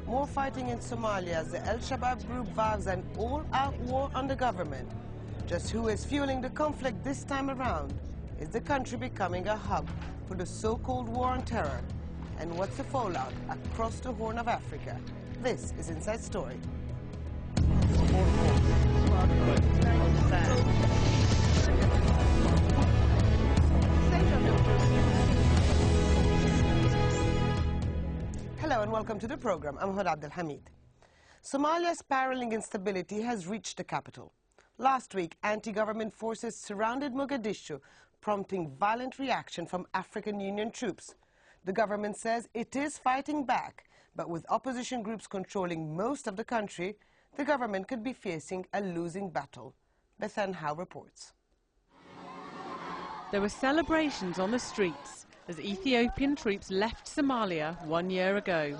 More fighting in Somalia as the al-shabaat group vows an all-out war on the government. Just who is fueling the conflict this time around? Is the country becoming a hub for the so-called war on terror? And what's the fallout across the Horn of Africa? This is Inside Story. Hello and welcome to the program. I'm Hud Abdel Hamid. Somalia's spiraling instability has reached the capital. Last week, anti-government forces surrounded Mogadishu, prompting violent reaction from African Union troops. The government says it is fighting back, but with opposition groups controlling most of the country, the government could be facing a losing battle. Bethan Howe reports. There were celebrations on the streets as Ethiopian troops left Somalia 1 year ago.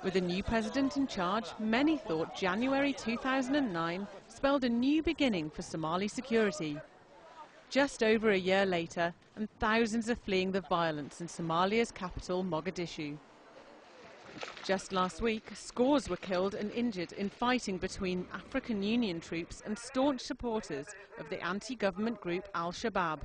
With a new president in charge, many thought January 2009 spelled a new beginning for Somali security. Just over a year later, and thousands are fleeing the violence in Somalia's capital, Mogadishu. Just last week, scores were killed and injured in fighting between African Union troops and staunch supporters of the anti-government group al-shabaat.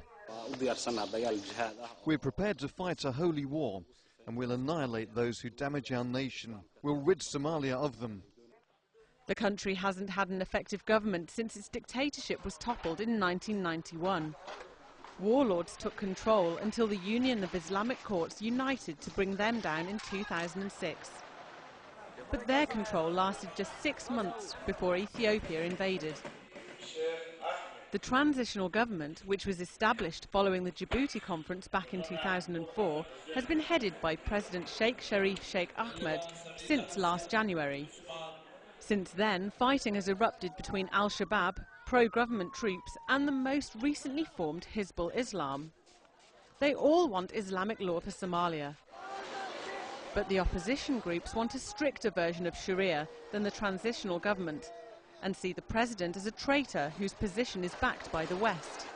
We're prepared to fight a holy war, and we'll annihilate those who damage our nation. We'll rid Somalia of them. The country hasn't had an effective government since its dictatorship was toppled in 1991. Warlords took control until the Union of Islamic Courts united to bring them down in 2006. But their control lasted just 6 months before Ethiopia invaded. The transitional government, which was established following the Djibouti conference back in 2004, has been headed by President Sheikh Sharif Sheikh Ahmed since last January. Since then, fighting has erupted between al-shabaat, pro-government troops, and the most recently formed Hizbul Islam. They all want Islamic law for Somalia. But the opposition groups want a stricter version of Sharia than the transitional government, and see the president as a traitor whose position is backed by the West.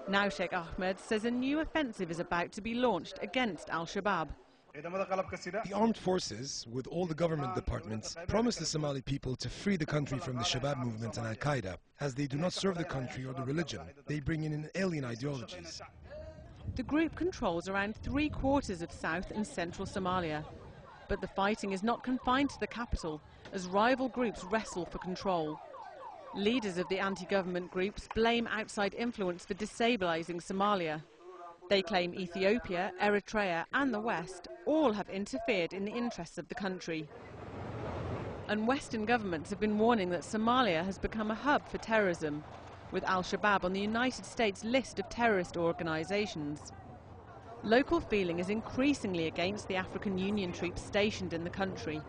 Now Sheikh Ahmed says a new offensive is about to be launched against al-shabaat. The armed forces, with all the government departments, promise the Somali people to free the country from the Shabaab movement and Al-Qaeda, as they do not serve the country or the religion. They bring in alien ideologies. The group controls around 3/4 of South and Central Somalia. But the fighting is not confined to the capital, as rival groups wrestle for control. Leaders of the anti-government groups blame outside influence for destabilizing Somalia. They claim Ethiopia, Eritrea and the West all have interfered in the interests of the country. And Western governments have been warning that Somalia has become a hub for terrorism, with al-shabaat on the United States list of terrorist organizations. Local feeling is increasingly against the African Union troops stationed in the country.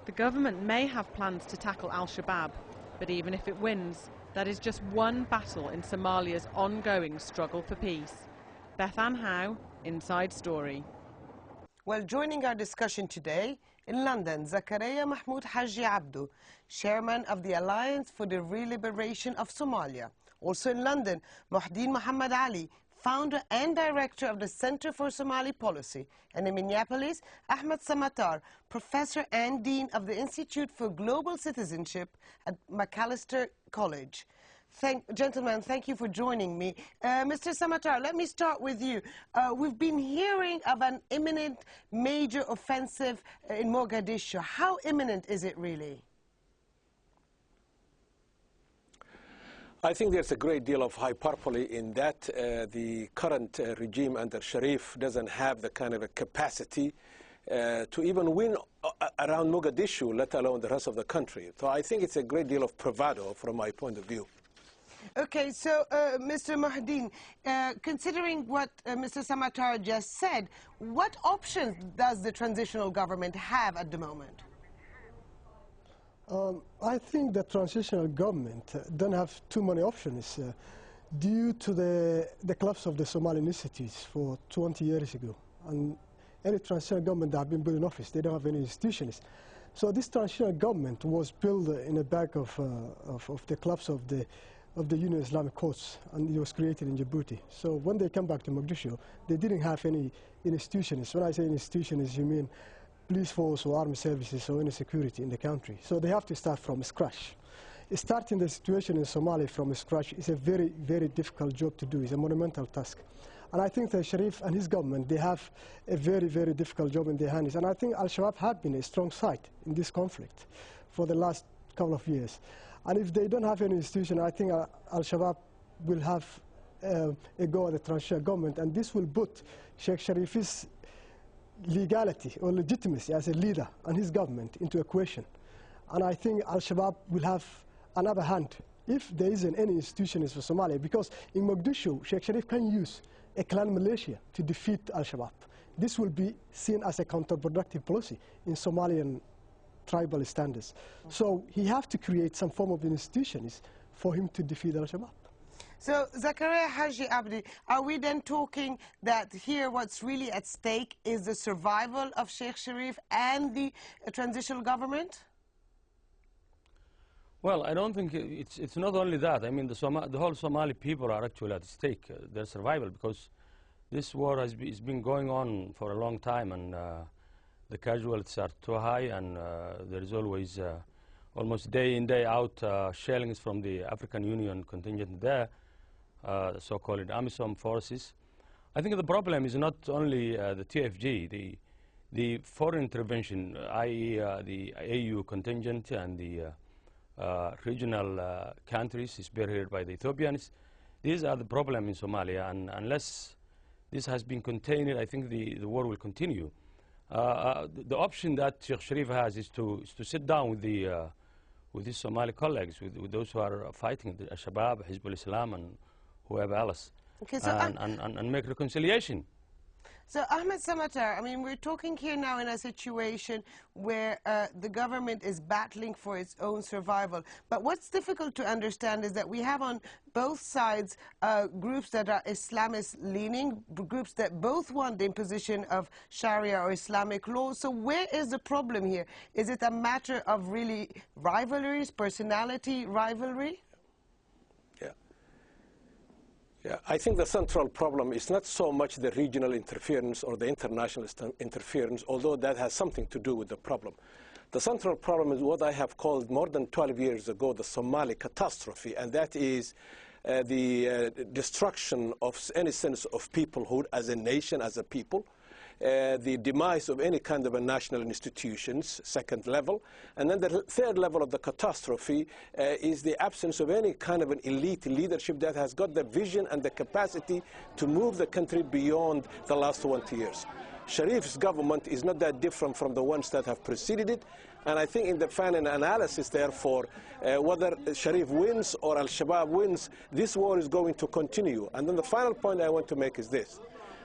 The government may have plans to tackle al-shabaat, but even if it wins, that is just one battle in Somalia's ongoing struggle for peace. Bethan Howe, Inside Story. Well, joining our discussion today, in London, Zakaria Mahmoud Haji Abdu, chairman of the Alliance for the Re-Liberation of Somalia. Also in London, Muhdin Muhammad Ali, founder and director of the Center for Somali Policy. And in Minneapolis, Ahmed Samatar, professor and dean of the Institute for Global Citizenship at Macalester College. Gentlemen, thank you for joining me. Mr. Samatar, let me start with you. We've been hearing of an imminent major offensive in Mogadishu. How imminent is it really? I think there's a great deal of hyperbole in that. The current regime under Sharif doesn't have the kind of a capacity to even win around Mogadishu, let alone the rest of the country. So I think it's a great deal of bravado from my point of view. Okay, so Mr. Muhdin, considering what Mr. Samatar just said, what options does the transitional government have at the moment? I think the transitional government don't have too many options due to the collapse of the Somali institutes for 20 years ago. And any transitional government that have been put in office, they don't have any institutions. So this transitional government was built in the back of the collapse of the Union of Islamic Courts, and it was created in Djibouti. So when they come back to Mogadishu, they didn't have any institutions. When I say institutions, you mean police force or army services or any security in the country. So they have to start from scratch. Starting the situation in Somalia from scratch is a very, very difficult job to do. It's a monumental task. And I think that Sharif and his government, they have a very, very difficult job in their hands. And I think al-shabaab had been a strong side in this conflict for the last couple of years. And if they don't have any institution, I think al-shabaab will have a go at the transitional government, and this will put Sheikh Sharif's legality or legitimacy as a leader and his government into a question. And I think al-shabaab will have another hand if there isn't any institutions for Somalia, because in Mogadishu, Sheikh Sharif can use a clan militia to defeat al-shabaab. This will be seen as a counterproductive policy in Somalian tribal standards. So he has to create some form of institutions for him to defeat al-shabaab. So, Zakaria Haji Abdi, are we then talking that here what's really at stake is the survival of Sheikh Sharif and the transitional government? Well, I don't think it's not only that. I mean, the whole Somali people are actually at stake, their survival, because this war has been going on for a long time, and the casualties are too high, and there is always almost day in, day out shellings from the African Union contingent there, the so-called AMISOM forces. I think the problem is not only the TFG, the foreign intervention, i.e. the AU contingent and the regional countries spearheaded by the Ethiopians. These are the problem in Somalia, and unless this has been contained, I think the war will continue. The option that Sheikh Sharif has is to sit down with his Somali colleagues, with those who are fighting, the al-shabaab, Hizb al-Islam, and whoever else, okay, so and make reconciliation. So, Ahmed Samatar, I mean, we're talking here now in a situation where the government is battling for its own survival. But what's difficult to understand is that we have on both sides groups that are Islamist-leaning, groups that both want the imposition of Sharia or Islamic law. So where is the problem here? Is it a matter of really rivalries, personality rivalry? Yeah, I think the central problem is not so much the regional interference or the international interference, although that has something to do with the problem. The central problem is what I have called more than 12 years ago the Somali catastrophe, and that is the destruction of any sense of peoplehood as a nation, as a people, the demise of any kind of a national institutions, second level. And then the third level of the catastrophe is the absence of any kind of an elite leadership that has got the vision and the capacity to move the country beyond the last 20 years. Sharif's government is not that different from the ones that have preceded it, and I think in the final analysis, therefore, whether Sharif wins or al-shabaab wins, this war is going to continue. And then the final point I want to make is this.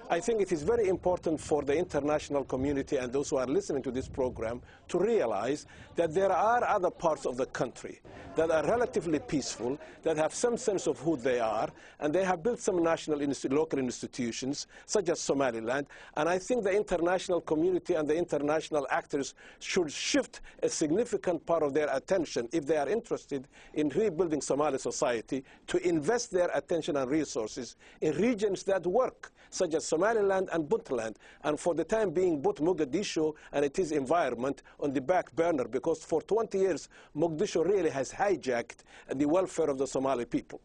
I think it is very important for the international community and those who are listening to this program to realize that there are other parts of the country that are relatively peaceful, that have some sense of who they are, and they have built some local institutions, such as Somaliland. And I think the international community and the international actors should shift a significant part of their attention, if they are interested in rebuilding Somali society, to invest their attention and resources in regions that work, such as Somaliland and Puntland, and for the time being put Mogadishu and its environment on the back burner, because for 20 years Mogadishu really has hijacked the welfare of the Somali people.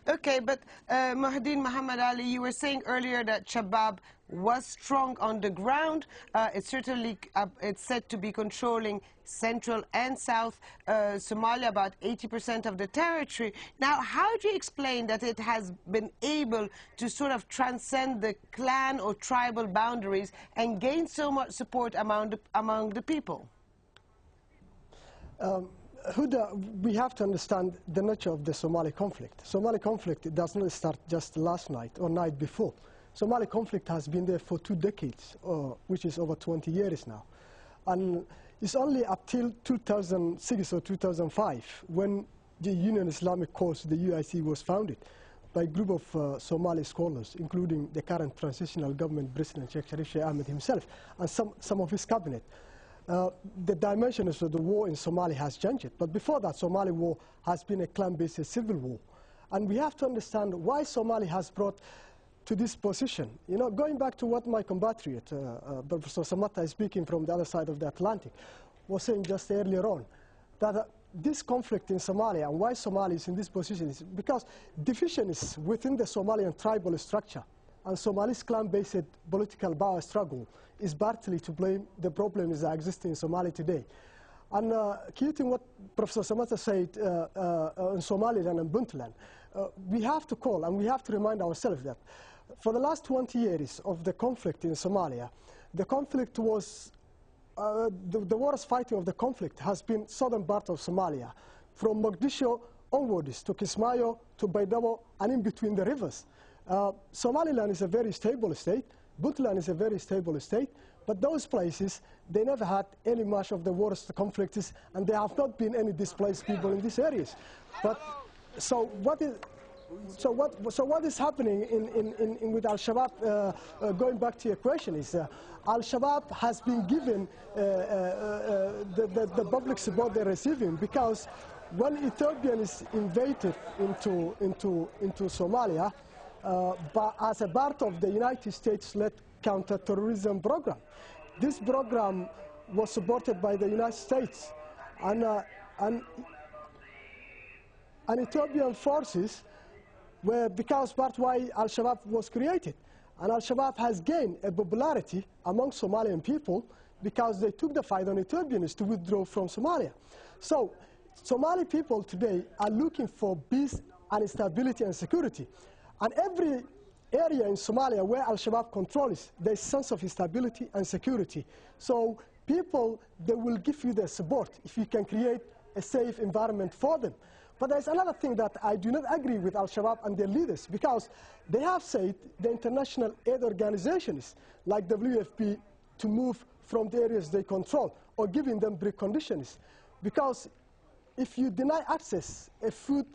Okay, but Muhaddin Muhammad Ali, you were saying earlier that Shabaab was strong on the ground. It's certainly it's said to be controlling central and south Somalia, about 80% of the territory. Now, how do you explain that it has been able to sort of transcend the clan or tribal boundaries and gain so much support among the people? Huda, we have to understand the nature of the Somali conflict. Somali conflict does not start just last night or night before. Somali conflict has been there for 2 decades, which is over 20 years now. And it's only up till 2006 or 2005 when the Union Islamic Course, the UIC, was founded by a group of Somali scholars, including the current transitional government President Sheikh Sharif Sheikh Ahmed himself and some of his cabinet. The dimensions of the war in Somalia has changed, but before that, Somali war has been a clan-based civil war. And we have to understand why Somalia has brought to this position. You know, going back to what my compatriot, Professor Samatta, speaking from the other side of the Atlantic, was saying just earlier on, that this conflict in Somalia and why Somalia is in this position is because divisions within the Somalian tribal structure and Somali's clan-based political power struggle is partly to blame the problems that exist in Somalia today. And quoting what Professor Samatta said in Somaliland and Puntland, we have to call and we have to remind ourselves that for the last 20 years of the conflict in Somalia, the conflict was, the worst fighting of the conflict has been southern part of Somalia, from Mogadishu onwards to Kismayo to Baydhabo and in between the rivers. Somaliland is a very stable state, Puntland is a very stable state, but those places, they never had any much of the worst conflicts, and there have not been any displaced people in these areas. But so what is happening with al-shabaab? Going back to your question, is al-shabaab has been given the public support they're receiving, because when Ethiopians invaded into Somalia, but as a part of the United States-led counter-terrorism program. This program was supported by the United States, and Ethiopian forces were, because part why al-shabaab was created. And al-shabaab has gained a popularity among Somalian people because they took the fight on Ethiopians to withdraw from Somalia. So Somali people today are looking for peace and stability and security. And every area in Somalia where al-shabaab controls, there's a sense of stability and security. So people, they will give you their support if you can create a safe environment for them. But there's another thing that I do not agree with al-shabaab and their leaders, because they have said the international aid organizations like WFP to move from the areas they control, or giving them preconditions. Because if you deny access of food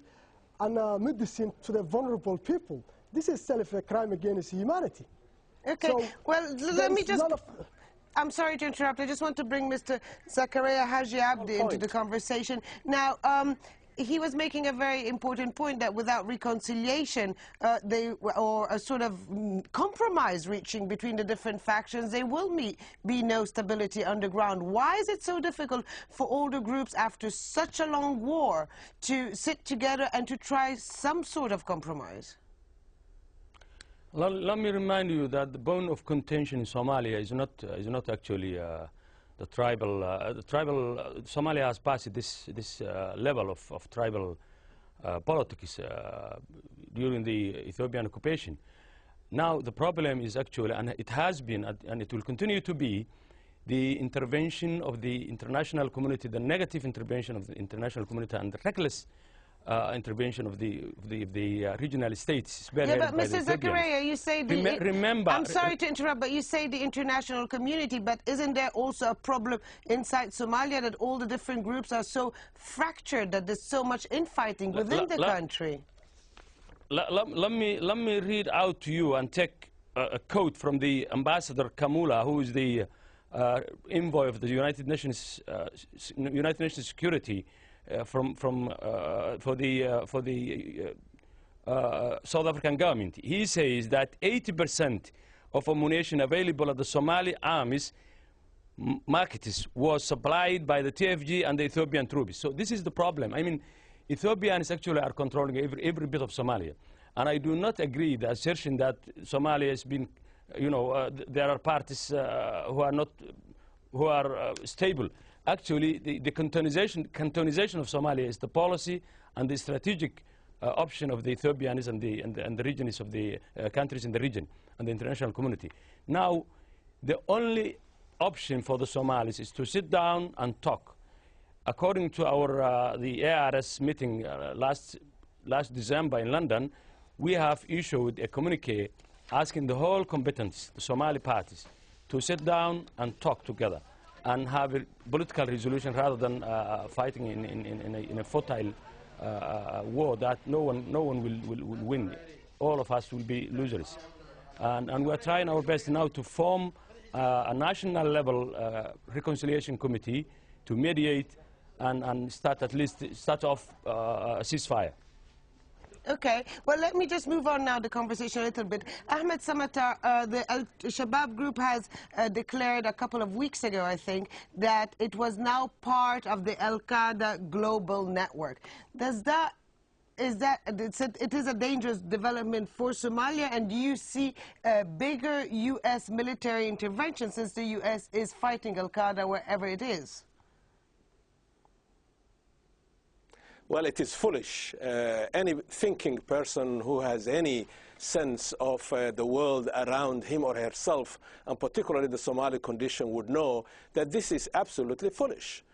and medicine to the vulnerable people, this is itself a crime against humanity. Okay, so well, let me just... I'm sorry to interrupt. I just want to bring Mr. Zakaria Haji Abdi into the conversation. Now, he was making a very important point that without reconciliation or a sort of compromise reaching between the different factions, there will be no stability underground. Why is it so difficult for all the groups after such a long war to sit together and to try some sort of compromise? Let me remind you that the bone of contention in Somalia is not actually the tribal. Somalia has passed this level of tribal politics during the Ethiopian occupation. Now the problem is actually, and it has been, and it will continue to be, the intervention of the international community, the negative intervention of the international community, and the reckless intervention of the regional states. Yeah, but Mr. Zakaria, you say remember. I'm sorry to interrupt, but you say the international community, but isn't there also a problem inside Somalia that all the different groups are so fractured that there's so much infighting within the country? Let me read out to you and take a quote from the Ambassador Kamula, who is the envoy of the United Nations Security. For the South African government. He says that 80% of ammunition available at the Somali armies markets was supplied by the TFG and the Ethiopian troops. So this is the problem. I mean, Ethiopians actually are controlling every bit of Somalia. And I do not agree with the assertion that Somalia has been, you know, there are parties who are stable. Actually, the cantonization of Somalia is the policy and the strategic option of the Ethiopians and the regions of the countries in the region and the international community. Now, the only option for the Somalis is to sit down and talk. According to our the ARS meeting last December in London, we have issued a communique asking the whole combatants, the Somali parties, to sit down and talk together and have a political resolution rather than fighting in a futile war that no one will win. All of us will be losers. And we're trying our best now to form a national level reconciliation committee to mediate and start off a ceasefire. Okay, well, let me just move on now the conversation a little bit. Ahmed Samatar, the al-shabaab group has declared a couple of weeks ago, I think, that it was now part of the al-Qaeda global network. It is a dangerous development for Somalia, and do you see a bigger U.S. military intervention since the U.S. is fighting al-Qaeda wherever it is? Well, it is foolish. Any thinking person who has any sense of the world around him or herself, and particularly the Somali condition, would know that this is absolutely foolish.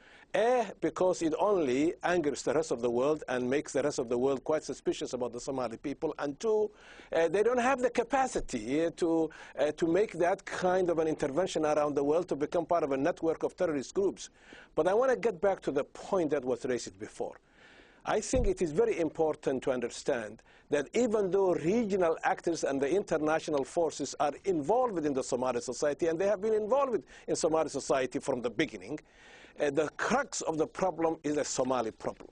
Because it only angers the rest of the world and makes the rest of the world quite suspicious about the Somali people. And two, they don't have the capacity to make that kind of an intervention around the world to become part of a network of terrorist groups. But I want to get back to the point that was raised before. I think it is very important to understand that even though regional actors and the international forces are involved in the Somali society, and they have been involved in Somali society from the beginning, the crux of the problem is a Somali problem.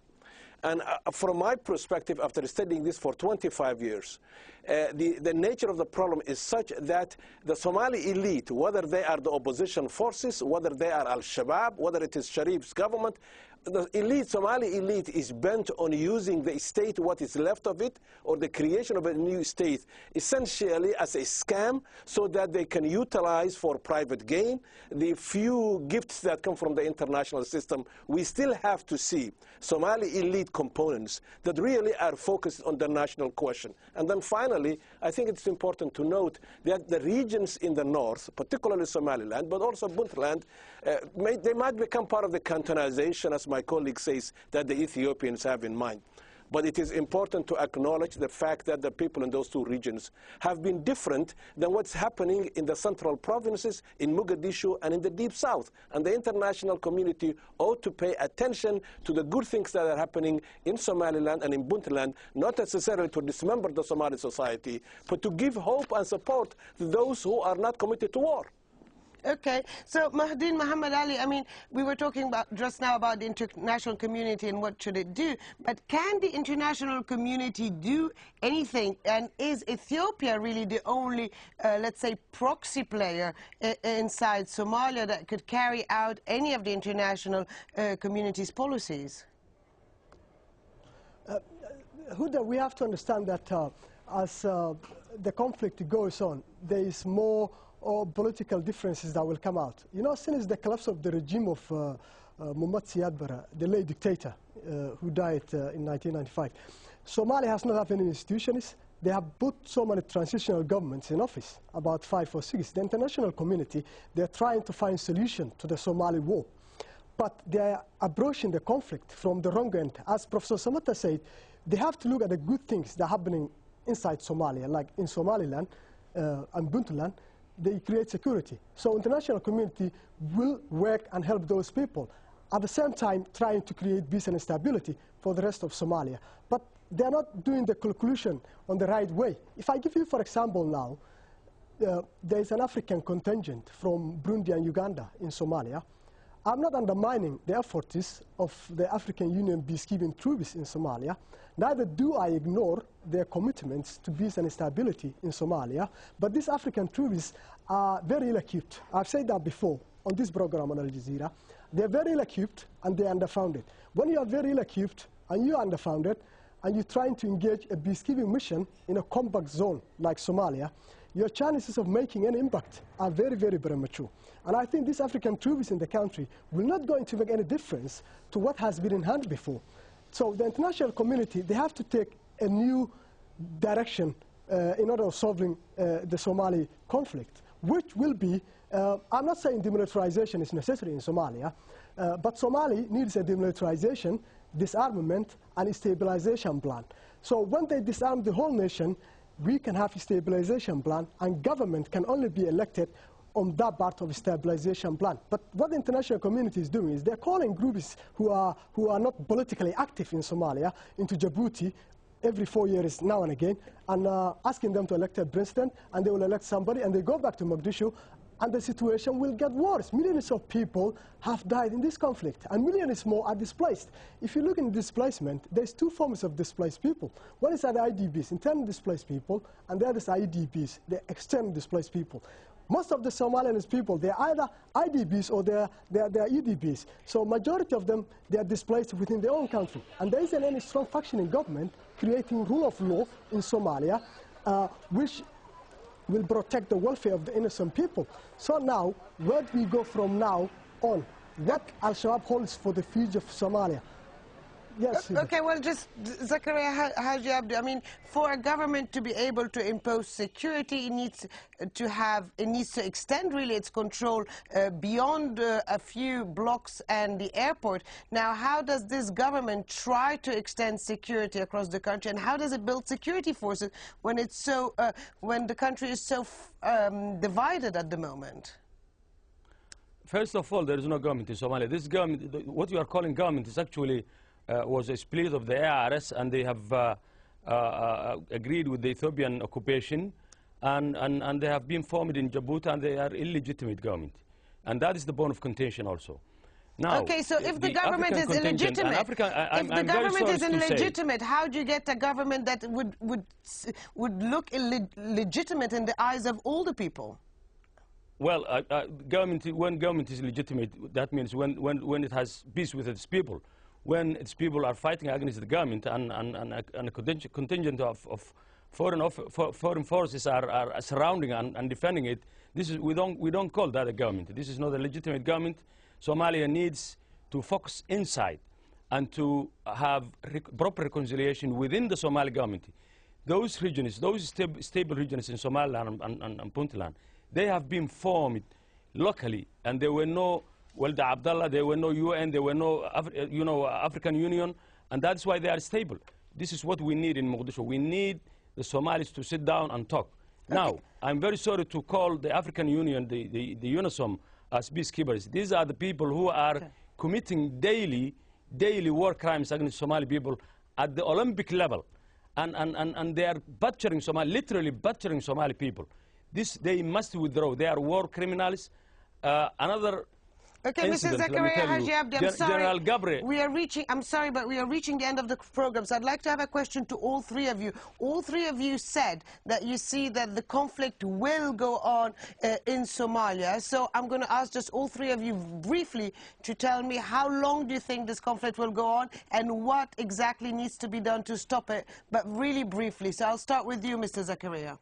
And from my perspective, after studying this for 25 years, the nature of the problem is such that the Somali elite, whether they are the opposition forces, whether they are al-shabaab, whether it is Sharif's government, the elite, Somali elite, is bent on using the state, what is left of it, or the creation of a new state, essentially as a scam, so that they can utilize for private gain the few gifts that come from the international system. We still have to see Somali elite components that really are focused on the national question. And then finally, I think it's important to note that the regions in the north, particularly Somaliland, but also Puntland, they might become part of the cantonization, as my colleague says, that the Ethiopians have in mind. But it is important to acknowledge the fact that the people in those two regions have been different than what's happening in the central provinces, in Mogadishu, and in the deep south. And the international community ought to pay attention to the good things that are happening in Somaliland and in Puntland, not necessarily to dismember the Somali society, but to give hope and support to those who are not committed to war. Okay, so Mahdeen Muhammad Ali, I mean, we were talking about just now about the international community and what should it do, but can the international community do anything? And is Ethiopia really the only, let's say, proxy player inside Somalia that could carry out any of the international community's policies? Huda, we have to understand that as the conflict goes on, there is more political differences that will come out. You know, since the collapse of the regime of Muhammad Siad Barre, the late dictator who died in 1995, Somalia has not had any institutions. They have put so many transitional governments in office, about 5 or 6. The international community, they're trying to find solution to the Somali war. But they are approaching the conflict from the wrong end. As Professor Samatar said, they have to look at the good things that are happening inside Somalia, like in Somaliland and Puntland. They create security. So international community will work and help those people. At the same time, trying to create peace and stability for the rest of Somalia. But they're not doing the conclusion on the right way. If I give you, for example, now, there is an African contingent from Burundi and Uganda in Somalia. I'm not undermining the efforts of the African Union peacekeeping troops in Somalia. Neither do I ignore their commitments to peace and stability in Somalia. But these African troops are very ill-equipped. I've said that before on this program on Al Jazeera. They're very ill-equipped and they're underfunded. When you are very ill-equipped and you're underfunded and you're trying to engage a peacekeeping mission in a combat zone like Somalia, your chances of making any impact are very, very premature. And I think these African troops in the country will not going to make any difference to what has been in hand before. So the international community, they have to take a new direction in order of solving the Somali conflict, which will be, I'm not saying demilitarization is necessary in Somalia, but Somali needs a demilitarization, disarmament, and a stabilization plan. So when they disarm the whole nation, we can have a stabilization plan, and government can only be elected on that part of the stabilization plan. But what the international community is doing is they're calling groups who are not politically active in Somalia into Djibouti every 4 years now and again, and asking them to elect a president, and they will elect somebody, and they go back to Mogadishu, and the situation will get worse. Millions of people have died in this conflict, and millions more are displaced. If you look in displacement, there's two forms of displaced people. One is the IDPs, internal displaced people, and the other is IDPs, the external displaced people. Most of the Somalian people, they're either IDPs or they're EDPs. So majority of them, they are displaced within their own country. And there isn't any strong functioning government creating rule of law in Somalia, which will protect the welfare of the innocent people. So now, where do we go from now on? What al-shabaab holds for the future of Somalia? Yes. Okay, well, just Zakaria Haji Abdu, I mean, for a government to be able to impose security, it needs to extend really its control beyond a few blocks and the airport. Now, how does this government try to extend security across the country, and how does it build security forces when it's so when the country is so divided at the moment? First of all, there is no government in Somalia. This government, what you are calling government, is actually was a split of the ARS, and they have agreed with the Ethiopian occupation, and they have been formed in Djibouti, and they are illegitimate government. And that is the bone of contention also. Now, okay, so if the government is illegitimate, if the government is illegitimate, how do you get a government that would look legitimate in the eyes of all the people? Well, when government is legitimate, that means when it has peace with its people. When its people are fighting against the government and a contingent of foreign forces are surrounding and defending it, we don't call that a government. This is not a legitimate government. Somalia needs to focus inside and to have proper reconciliation within the Somali government. Those regions, those stable regions in Somaliland and Puntland, they have been formed locally, and there were no the Abdullah, there were no UN, there were no African Union, and that's why they are stable. This is what we need in Mogadishu. We need the Somalis to sit down and talk. Okay. Now, I'm very sorry to call the African Union, the UNISOM, as peacekeepers. These are the people who are committing daily war crimes against Somali people at the Olympic level, and they are butchering Somali, literally butchering Somali people. They must withdraw. They are war criminals. Another okay, Mr. Zakaria Haji Abdi, I'm sorry. I'm sorry, but we are reaching the end of the program, so I'd like to have a question to all three of you. All three of you said that you see that the conflict will go on in Somalia. So I'm going to ask just all three of you briefly to tell me how long do you think this conflict will go on and what exactly needs to be done to stop it, but really briefly. So I'll start with you, Mr. Zakaria.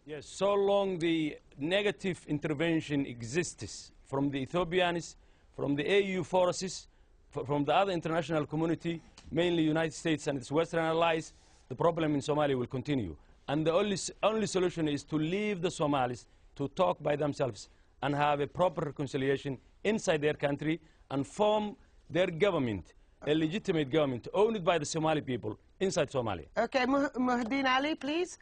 Yes, so long the negative intervention exists from the Ethiopians, from the AU forces, from the other international community, mainly United States and its Western allies, the problem in Somalia will continue. And the only solution is to leave the Somalis to talk by themselves and have a proper reconciliation inside their country and form their government, a legitimate government owned by the Somali people inside Somalia. Okay, Muhyiddin Ali, please.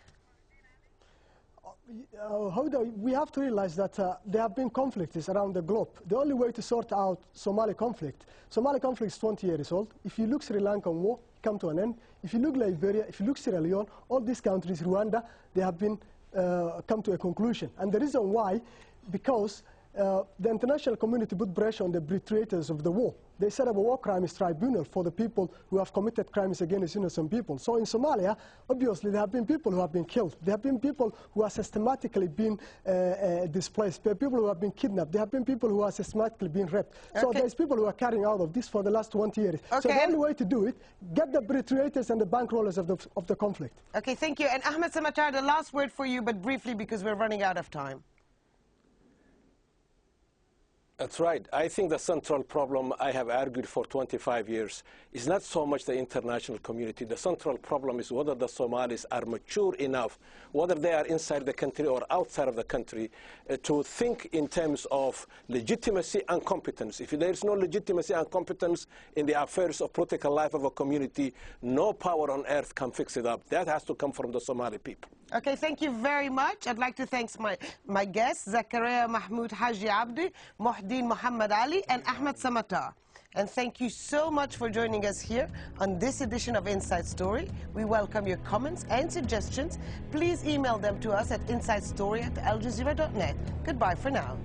We have to realize that there have been conflicts around the globe. The only way to sort out Somali conflict is 20 years old. If you look Sri Lankan war, come to an end. If you look Liberia, if you look Sierra Leone, all these countries, Rwanda, they have been come to a conclusion. And the reason why, because the international community put pressure on the perpetrators of the war. They set up a war crimes tribunal for the people who have committed crimes against innocent people. So in Somalia, obviously, there have been people who have been killed. There have been people who are systematically been displaced. There are people who have been kidnapped. There have been people who are systematically being raped. Okay. So there's people who are carrying out of this for the last 20 years. Okay. So the only way to do it, get the perpetrators and the bankrollers of the conflict. Okay, thank you. And Ahmed Samatar, the last word for you, but briefly because we're running out of time. That's right. I think the central problem I have argued for 25 years is not so much the international community. The central problem is whether the Somalis are mature enough, whether they are inside the country or outside of the country, to think in terms of legitimacy and competence. If there is no legitimacy and competence in the affairs of political life of a community, no power on earth can fix it up. That has to come from the Somali people. Okay, thank you very much. I'd like to thank my guests, Zakaria Mahmoud Haji Abdi, Muhyiddin Muhyiddin Muhammad Ali and Ahmed Samatar. And thank you so much for joining us here on this edition of Inside Story. We welcome your comments and suggestions. Please email them to us at insidestory@aljazeera.net. Goodbye for now.